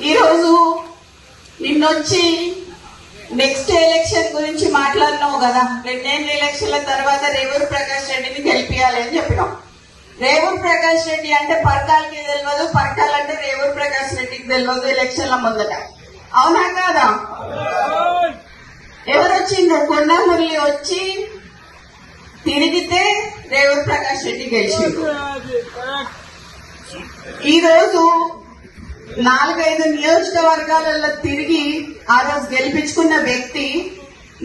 ఈరోజు నిన్నొచ్చి next election గురించి మాట్లాడినావు కదా. 2 ఏళ్ళ ఎలక్షన్ల తర్వాత రేవూరు ప్రకాష్ రెడ్డిని గెలిపియాలి అని చెప్పినాం. రేవూరు ప్రకాష్ రెడ్డి అంటే పరకాలకి తెలియదు, పరకాలంటే రేవూరు ప్రకాష్ రెడ్డికి తెలియదు ఎలక్షన్ల ముందట. అవునా కాదా? ఎవరు వచ్చిండ్రు? కొండ మురళి వచ్చి తిరిగితే రేవూరు ప్రకాష్ రెడ్డి గెలిచిండు. ఈరోజు 4-5 నియోజకవర్గాలలో తిరిగి ఆ రోజు గెలిపించుకున్న వ్యక్తి,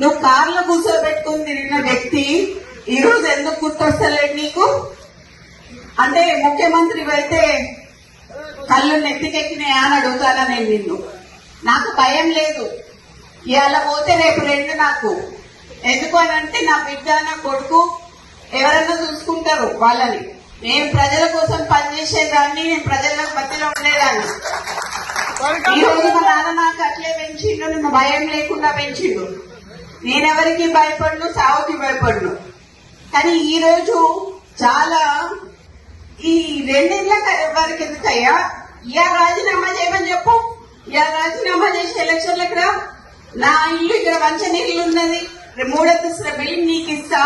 నువ్వు కార్లో కూర్చోబెట్టుకుని తిరిగిన వ్యక్తి ఈ రోజు ఎందుకు గుర్తొస్తలేడు నీకు? అంటే ముఖ్యమంత్రి అయితే కళ్ళు నెత్తికెక్కినాయా అని అడుగుతానా నేను నిన్ను? నాకు భయం లేదు. ఇవాళ పోతే రేపు 2 నాకు. ఎందుకు అని అంటే నా బిడ్డ నా కొడుకు ఎవరన్నా చూసుకుంటారు వాళ్ళని. నేను ప్రజల కోసం పనిచేసేదాన్ని, నేను ప్రజల మధ్యలో ఉండేదాన్ని. ఈ రోజు మా నాన్న నాకు అట్లే పెంచిండు, నిన్ను భయం లేకుండా పెంచిండు. నేనెవరికి భయపడను, సావుకి భయపడను. కానీ ఈ రోజు చాలా ఈ 2 ఏళ్ల వరకు ఎందుకయ్యా ఇవాళ రాజీనామా చేయమని చెప్పు. ఇవాళ రాజీనామా చేసి ఎలక్షన్లకు రా. నా ఇల్లు ఇక్కడ వంచనీళ్ళు ఉన్నది, 3 అంతస్తుల బిల్డింగ్ నీకు ఇస్తా.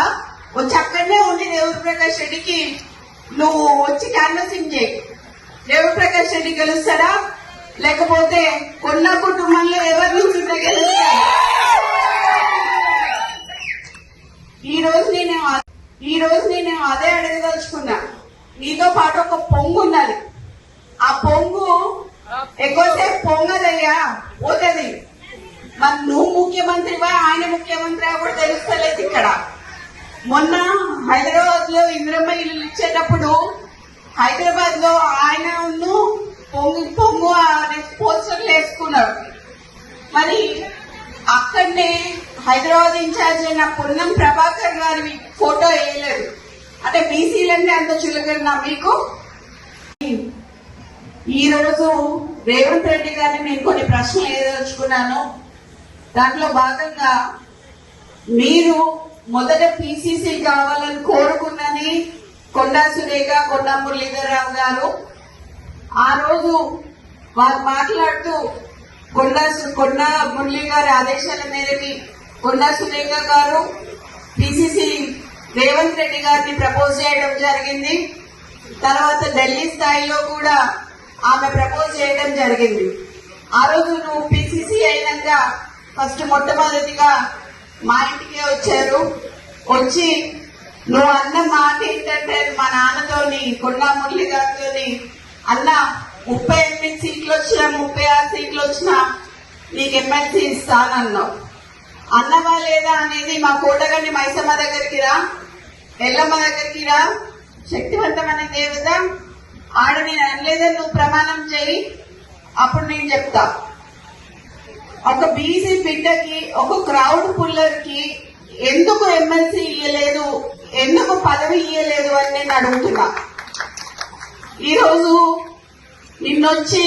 వచ్చి అక్కడనే ఉండి రేవూరు ప్రకాష్ రెడ్డికి నువ్వు వచ్చి క్యాన్వసింగ్ చేయి. రేవూరు ప్రకాష్ రెడ్డి గెలుస్తాడా, లేకపోతే కొన్న కుటుంబంలో ఎవరి నుంచి గెలుస్తాడు? ఈ రోజు నేను అదే అడగదలుచుకున్నా. నీతో పాటు ఒక పొంగు ఉన్నది. ఆ పొంగు ఎక్కువసేపు పొంగదయ్యా, పోతుంది. మరి నువ్వు ముఖ్యమంత్రివా ఆయన ముఖ్యమంత్రి కూడా తెలుస్తలేదు. ఇక్కడ మొన్న హైదరాబాద్ లో ఇంద్రమ్మ ఇల్లు ఇచ్చేటప్పుడు హైదరాబాద్ లో ఆయన పొంగు పోస్టర్లు వేసుకున్నారు. మరి అక్కడనే హైదరాబాద్ ఇన్ఛార్జ్ అయిన పొన్నం ప్రభాకర్ గారి ఫోటో వేయలేదు. అంటే బీసీలన్నీ అంత చులకన్నా మీకు? ఈ రోజు రేవంత్ రెడ్డి గారిని నేను కొన్ని ప్రశ్నలు వేయదలుచుకున్నాను. దాంట్లో భాగంగా మీరు మొదట పిసిసి కావాలని కోరుకున్నది కొండా సురేఖ, కొండా మురళీధరరావు గారు. ఆ రోజు వారు మాట్లాడుతూ కొండా మురళి గారి ఆదేశాల మేరకు కొండా సురేఖ గారు పిసిసి రేవంత్ రెడ్డి గారిని ప్రపోజ్ చేయడం జరిగింది. తర్వాత ఢిల్లీ స్థాయిలో కూడా ఆమె ప్రపోజ్ చేయడం జరిగింది. ఆ రోజు నువ్వు పిసిసి అయినాక ఫస్ట్ మొట్టమొదటిగా మా ఇంటికే వచ్చారు. వచ్చి నువ్వు అన్న మాట ఏంటంటే మా నాన్నతోని కొండా మురళి గారితోని అన్న 38 సీట్లు వచ్చినా 36 సీట్లు వచ్చినా నీకు ఎమ్మెల్సీ ఇస్తానన్నావు. అన్నవా లేదా అనేది మా కోటగండి మైసమ్మ దగ్గరికి రా, ఎల్లమ్మ దగ్గరికి రా, శక్తివంతమైన దేవత ఆడ నేను అనలేదని నువ్వు ప్రమాణం చేయి. అప్పుడు నేను చెప్తా. ఒక బీసీ బిడ్డకి, ఒక క్రౌడ్ పుల్లర్ కి ఎందుకు ఎమ్మెల్సీ ఇయ్యలేదు, ఎందుకు పదవి ఇయ్యలేదు అని నేను అడుగుతున్నా. ఈరోజు నిన్నొచ్చి